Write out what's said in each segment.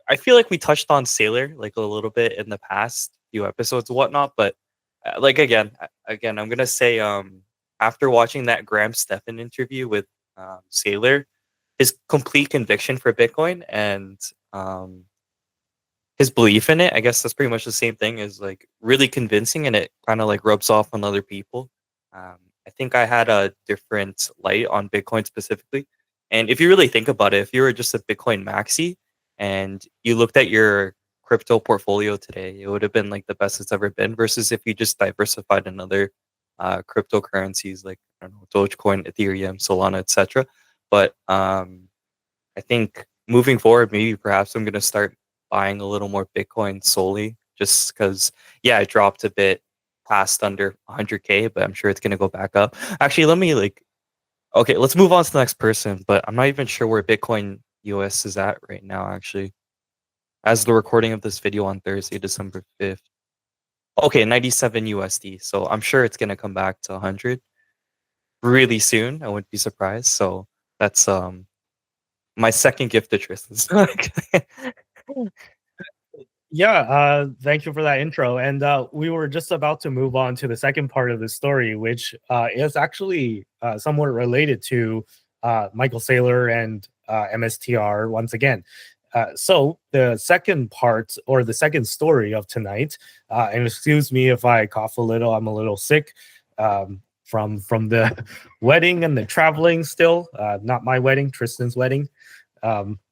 I feel like we touched on Sailor like a little bit in the past few episodes and whatnot, but like again, I'm gonna say after watching that Graham Stephan interview with Sailor, his complete conviction for Bitcoin and um his belief in it, I guess that's pretty much the same thing, is like really convincing, and it kind of like rubs off on other people. Um, I think I had a different light on Bitcoin specifically. And if you really think about it, if you were just a Bitcoin maxi and you looked at your crypto portfolio today, it would have been like the best it's ever been versus if you just diversified in other cryptocurrencies like I don't know, Dogecoin, Ethereum, Solana, etc. But I think moving forward, maybe perhaps I'm going to start buying a little more Bitcoin solely just because, yeah, it dropped a bit past under 100K, but I'm sure it's going to go back up. Actually, okay, let's move on to the next person, but I'm not even sure where Bitcoin US is at right now, actually, as the recording of this video on Thursday, December 5th. Okay, 97 USD. So I'm sure it's going to come back to 100 really soon. I wouldn't be surprised. So that's my second gift to Tristan. Yeah, thank you for that intro. And we were just about to move on to the second part of the story, which is actually somewhat related to Michael Saylor and MSTR once again. So the second part, or the second story of tonight, and excuse me if I cough a little, I'm a little sick from the wedding and the traveling still. Not my wedding, Tristan's wedding.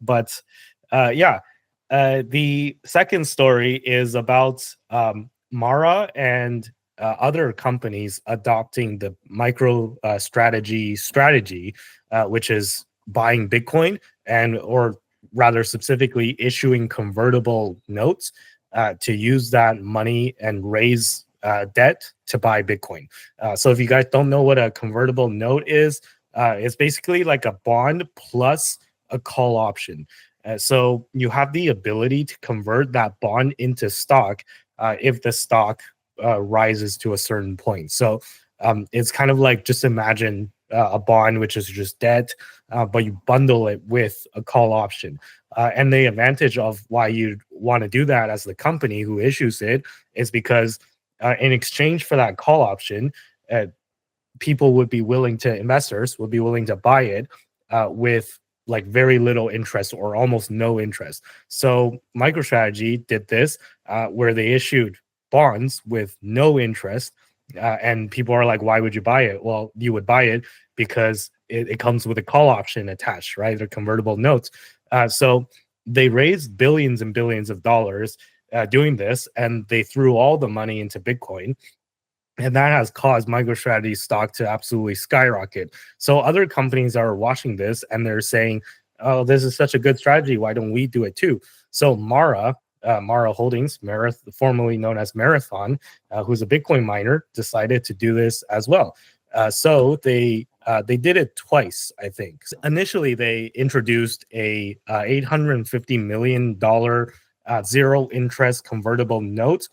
But yeah. The second story is about Mara and other companies adopting the MicroStrategy, which is buying Bitcoin, and or rather specifically issuing convertible notes to use that money and raise debt to buy Bitcoin. So if you guys don't know what a convertible note is, it's basically like a bond plus a call option. So you have the ability to convert that bond into stock if the stock rises to a certain point. So it's kind of like, just imagine a bond, which is just debt, but you bundle it with a call option. And the advantage of why you want to do that as the company who issues it is because in exchange for that call option, investors would be willing to buy it with like very little interest or almost no interest. So MicroStrategy did this where they issued bonds with no interest, and people are like, why would you buy it? Well, you would buy it because it comes with a call option attached, right? They're convertible notes. So they raised billions and billions of dollars doing this, and they threw all the money into Bitcoin. And that has caused MicroStrategy stock to absolutely skyrocket. So other companies are watching this and they're saying, "Oh, this is such a good strategy. Why don't we do it too?" So Mara Holdings, formerly known as Marathon, who's a Bitcoin miner, decided to do this as well. So they did it twice, I think. Initially, they introduced a $850 million zero interest convertible note.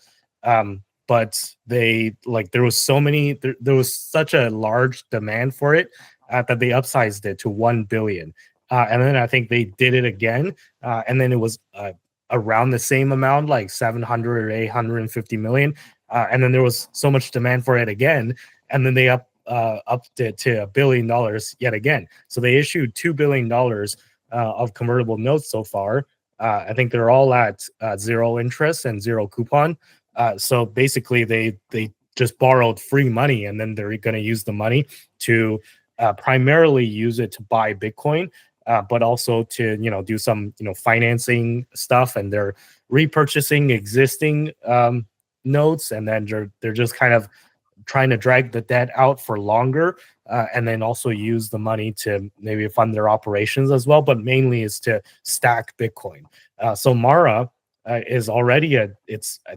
But there was such a large demand for it that they upsized it to 1 billion. And then I think they did it again. And then it was around the same amount, like 700 or 850 million. And then there was so much demand for it again. And then they upped it to $1 billion yet again. So they issued $2 billion of convertible notes so far. I think they're all at zero interest and zero coupon. So basically, they just borrowed free money, and then they're going to use the money to primarily use it to buy Bitcoin, but also to do some financing stuff, and they're repurchasing existing notes, and then they're just kind of trying to drag the debt out for longer, and then also use the money to maybe fund their operations as well, but mainly is to stack Bitcoin. So Mara is already I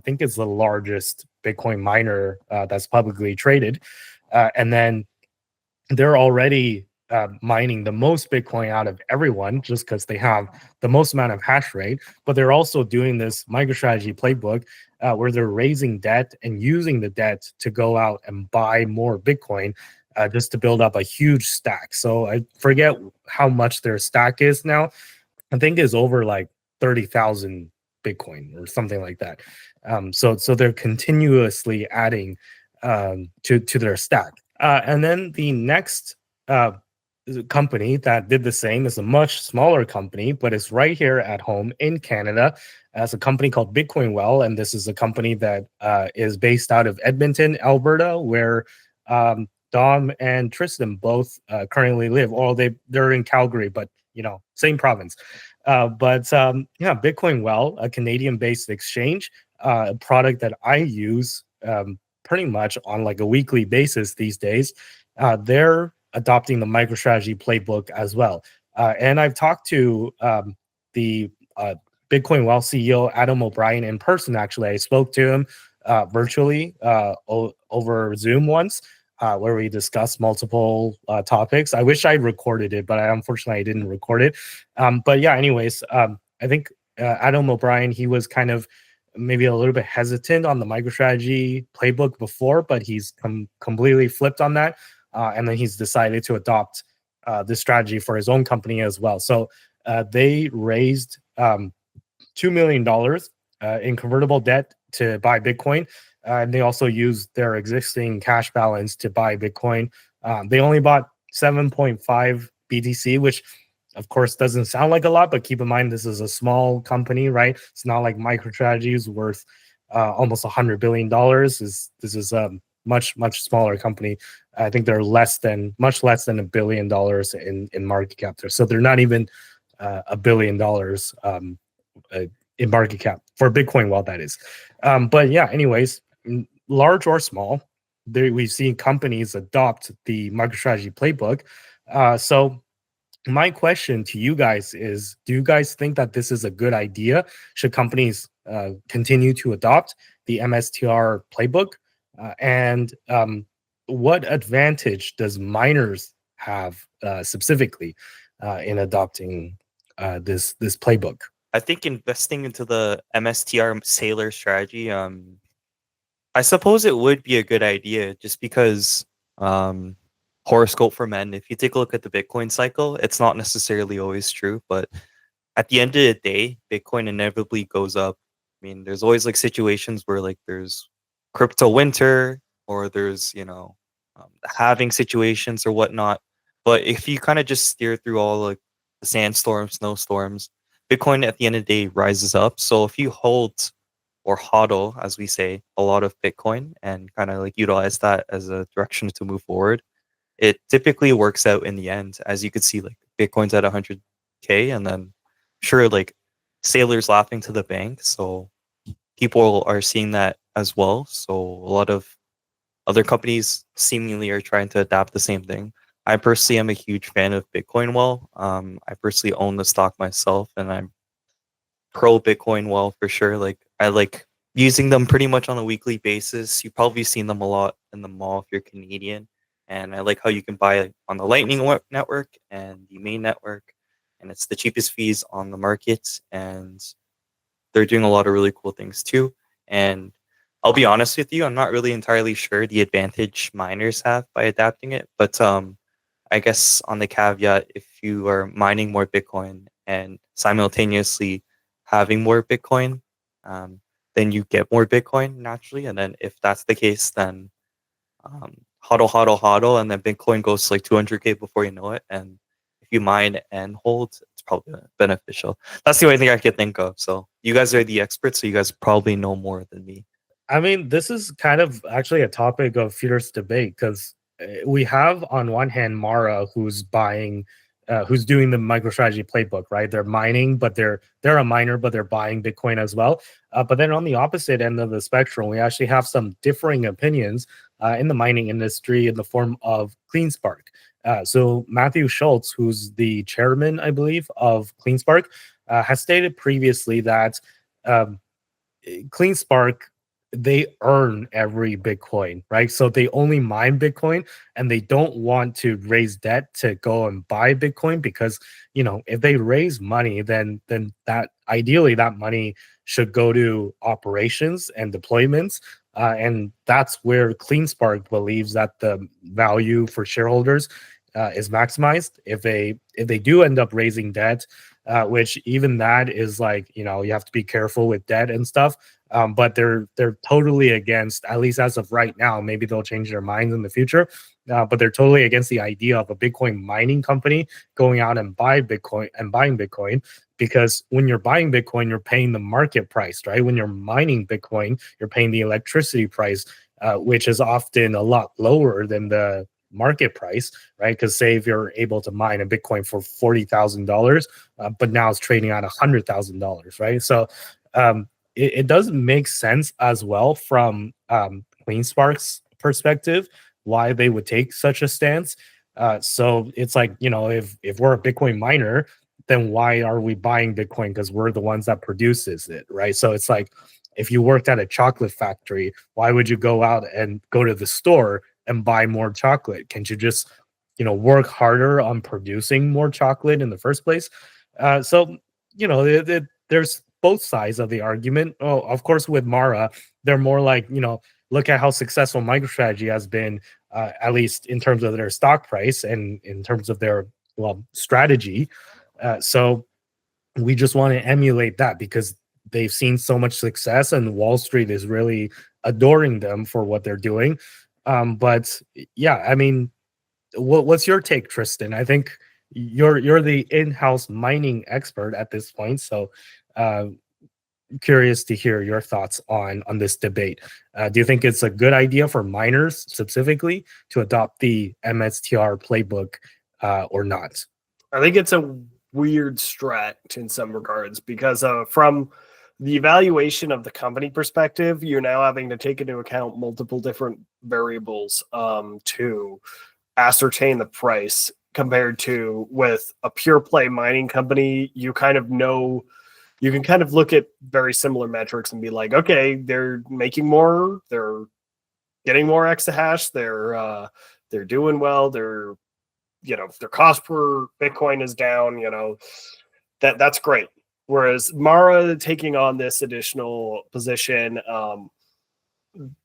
think it's the largest Bitcoin miner that's publicly traded, and then they're already mining the most Bitcoin out of everyone just because they have the most amount of hash rate. But they're also doing this MicroStrategy playbook where they're raising debt and using the debt to go out and buy more Bitcoin just to build up a huge stack. So I forget how much their stack is now. I think it's over like 30,000 Bitcoin or something like that. So they're continuously adding to their stack. And then the next company that did the same is a much smaller company, but it's right here at home in Canada. It's a company called Bitcoin Well, and this is a company that is based out of Edmonton, Alberta, where Dom and Tristan both currently live. Or they're in Calgary, but same province. Yeah, Bitcoin Well, a Canadian-based exchange, a product that I use pretty much on like a weekly basis these days. They're adopting the MicroStrategy playbook as well. And I've talked to the Bitcoin Well CEO Adam O'Brien in person. Actually, I spoke to him virtually over Zoom once, where we discussed multiple topics. I wish I recorded it, but unfortunately I didn't record it. But yeah, anyways, I think Adam O'Brien, he was kind of maybe a little bit hesitant on the MicroStrategy playbook before, but he's completely flipped on that. And then he's decided to adopt this strategy for his own company as well. So they raised $2 million in convertible debt to buy Bitcoin. And they also used their existing cash balance to buy Bitcoin. They only bought 7.5 BTC, which of course doesn't sound like a lot, but keep in mind this is a small company, right? It's not like MicroStrategy is worth almost $100 billion. This is a much smaller company. I think they're much less than $1 billion in market cap there. So they're not even $1 billion in market cap for Bitcoin, well, that is. But yeah, anyways, large or small, we've seen companies adopt the MicroStrategy playbook. So my question to you guys is, do you guys think that this is a good idea? Should companies continue to adopt the MSTR playbook? And what advantage does miners have specifically in adopting this playbook? I think investing into the MSTR Saylor strategy, I suppose it would be a good idea just because horoscope for men, if you take a look at the Bitcoin cycle, it's not necessarily always true, but at the end of the day, Bitcoin inevitably goes up. I mean, there's always like situations where like there's crypto winter or there's, halving situations or whatnot. But if you kind of just steer through all like the sandstorms, snowstorms, Bitcoin at the end of the day rises up. So if you hold or hodl, as we say, a lot of Bitcoin and kind of like utilize that as a direction to move forward, it typically works out in the end. As you could see, like Bitcoin's at 100K, and then sure, like sailors laughing to the bank. So people are seeing that as well. So a lot of other companies seemingly are trying to adapt the same thing. I personally am a huge fan of Bitcoin Well. I personally own the stock myself, and I'm pro Bitcoin Well for sure. Like I like using them pretty much on a weekly basis. You've probably seen them a lot in the mall if you're Canadian. And I like how you can buy on the Lightning network and the main network, and it's the cheapest fees on the market. And they're doing a lot of really cool things too. And I'll be honest with you, I'm not really entirely sure the advantage miners have by adapting it, but I guess on the caveat, if you are mining more Bitcoin and simultaneously having more Bitcoin, then you get more Bitcoin naturally. And then if that's the case, then hodl, and then Bitcoin goes to like 200K before you know it. And if you mine and hold, it's probably beneficial. That's the only thing I could think of. So you guys are the experts, so you guys probably know more than me. I mean, this is kind of actually a topic of fierce debate because we have on one hand Mara who's who's doing the MicroStrategy playbook, right? They're mining, but they're a miner, but they're buying Bitcoin as well. But then on the opposite end of the spectrum, we actually have some differing opinions in the mining industry in the form of CleanSpark. So Matthew Schultz, who's the chairman, I believe, of CleanSpark, has stated previously that CleanSpark, they earn every Bitcoin, right? So they only mine Bitcoin and they don't want to raise debt to go and buy Bitcoin because, if they raise money, then that ideally that money should go to operations and deployments. And that's where CleanSpark believes that the value for shareholders is maximized. If they do end up raising debt, which even that is like, you know, you have to be careful with debt and stuff. But they're totally against, at least as of right now. Maybe they'll change their minds in the future. But they're totally against the idea of a Bitcoin mining company going out and buying Bitcoin, because when you're buying Bitcoin, you're paying the market price, right? When you're mining Bitcoin, you're paying the electricity price, which is often a lot lower than the market price, right? Because say if you're able to mine a Bitcoin for $40,000, but now it's trading at $100,000, right? So it does make sense as well from CleanSpark's perspective why they would take such a stance. So it's like, you know, if we're a Bitcoin miner, then why are we buying Bitcoin? Because we're the ones that produces it, right? So it's like, if you worked at a chocolate factory, why would you go out and go to the store and buy more chocolate? Can't you just, you know, work harder on producing more chocolate in the first place? So, you know, there's both sides of the argument. Oh, of course, with Mara, they're more like, you know, look at how successful MicroStrategy has been, at least in terms of their stock price and in terms of their, well, strategy. So we just want to emulate that because they've seen so much success and Wall Street is really adoring them for what they're doing. But yeah, I mean, what's your take, Tristan? I think you're the in-house mining expert at this point, so uh, curious to hear your thoughts on this debate. Do you think it's a good idea for miners specifically to adopt the MSTR playbook or not? I think it's a weird strat in some regards because from the evaluation of the company perspective, you're now having to take into account multiple different variables to ascertain the price compared to with a pure play mining company. You kind of know, you can kind of look at very similar metrics and be like, okay, they're making more, they're getting more exahash, they're doing well, they're, you know, their cost per Bitcoin is down, you know, that's great. Whereas Mara taking on this additional position,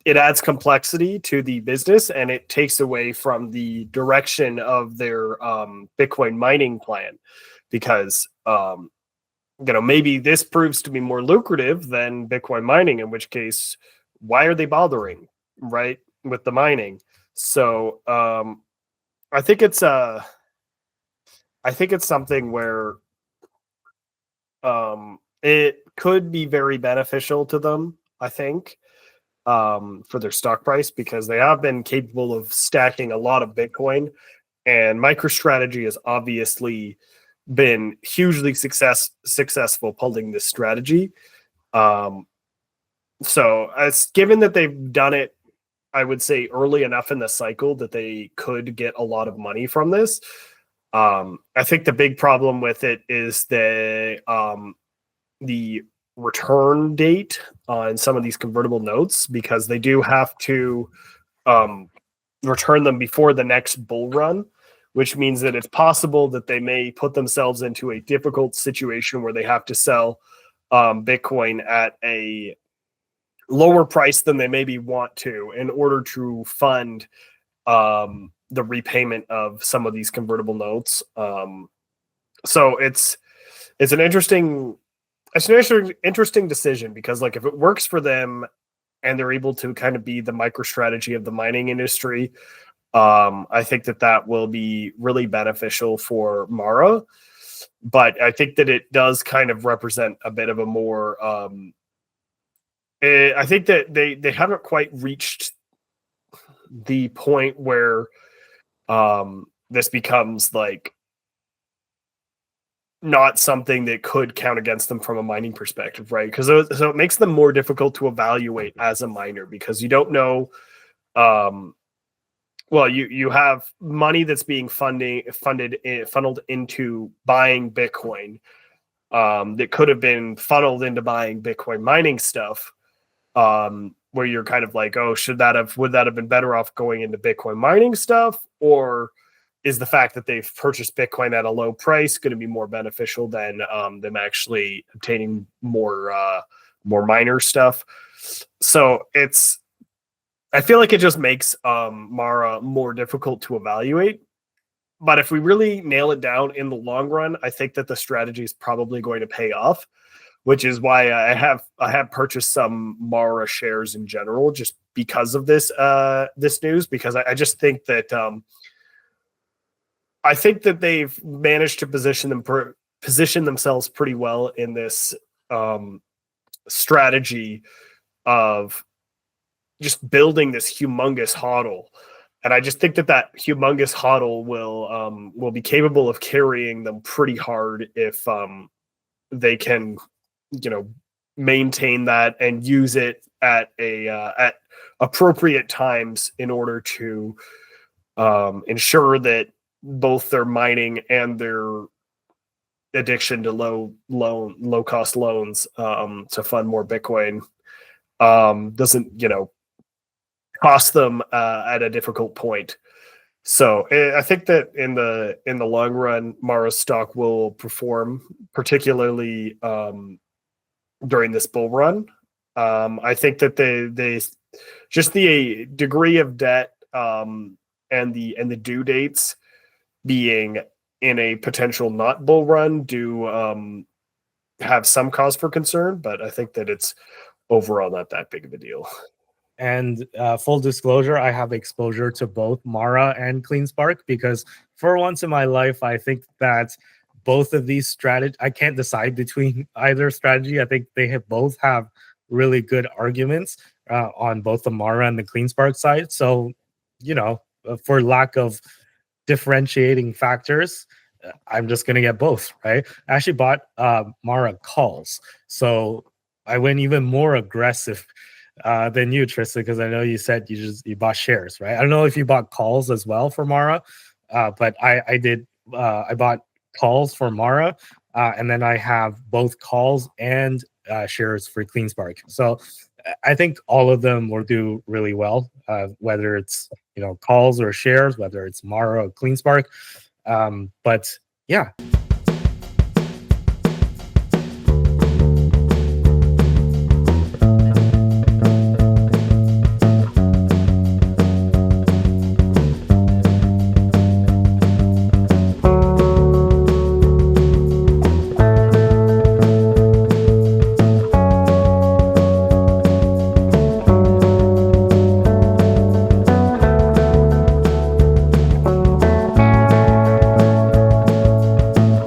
it adds complexity to the business and it takes away from the direction of their Bitcoin mining plan because, you know, maybe this proves to be more lucrative than Bitcoin mining, in which case, why are they bothering, right, with the mining? So I think it's something where it could be very beneficial to them, I think, for their stock price because they have been capable of stacking a lot of Bitcoin, and MicroStrategy has obviously been hugely successful pulling this strategy. So as given that they've done it, I would say early enough in the cycle that they could get a lot of money from this. I think the big problem with it is the return date on some of these convertible notes because they do have to return them before the next bull run, which means that it's possible that they may put themselves into a difficult situation where they have to sell Bitcoin at a lower price than they maybe want to in order to fund the repayment of some of these convertible notes. So it's an interesting decision because, like, if it works for them and they're able to kind of be the MicroStrategy of the mining industry, I think that will be really beneficial for Mara. But I think that it does kind of represent a bit of a more I think that they haven't quite reached the point where this becomes like not something that could count against them from a mining perspective, right? Because so it makes them more difficult to evaluate as a miner because you don't know. Well, you have money that's being funneled into buying Bitcoin that could have been funneled into buying Bitcoin mining stuff. Where you're kind of like, oh, would that have been better off going into Bitcoin mining stuff, or is the fact that they've purchased Bitcoin at a low price going to be more beneficial than them actually obtaining more miner stuff? So I feel like it just makes Mara more difficult to evaluate. but if we really nail it down in the long run, I think that the strategy is probably going to pay off, which is why I have purchased some Mara shares in general, just because of this news, because I just think that they've managed to position themselves pretty well in this strategy of just building this humongous hodl. And I just think that humongous hodl will be capable of carrying them pretty hard if they can, maintain that and use it at appropriate times in order to ensure that both their mining and their addiction to low cost loans to fund more Bitcoin doesn't cost them at a difficult point. So I think that in the long run, Mara's stock will perform, particularly during this bull run. I think that they just the degree of debt and the due dates being in a potential not bull run do have some cause for concern, but I think that it's overall not that big of a deal. And full disclosure, I have exposure to both Mara and CleanSpark because for once in my life, I think that both of these strategies, I can't decide between either strategy. I think they both have really good arguments on both the Mara and the CleanSpark side. So, for lack of differentiating factors, I'm just going to get both, right? I actually bought Mara calls. So I went even more aggressive than you, Tristan, because I know you said you bought shares, right? I don't know if you bought calls as well for Mara, but I did. I bought calls for Mara, and then I have both calls and shares for CleanSpark. So I think all of them will do really well, whether it's calls or shares, whether it's Mara or CleanSpark. But yeah.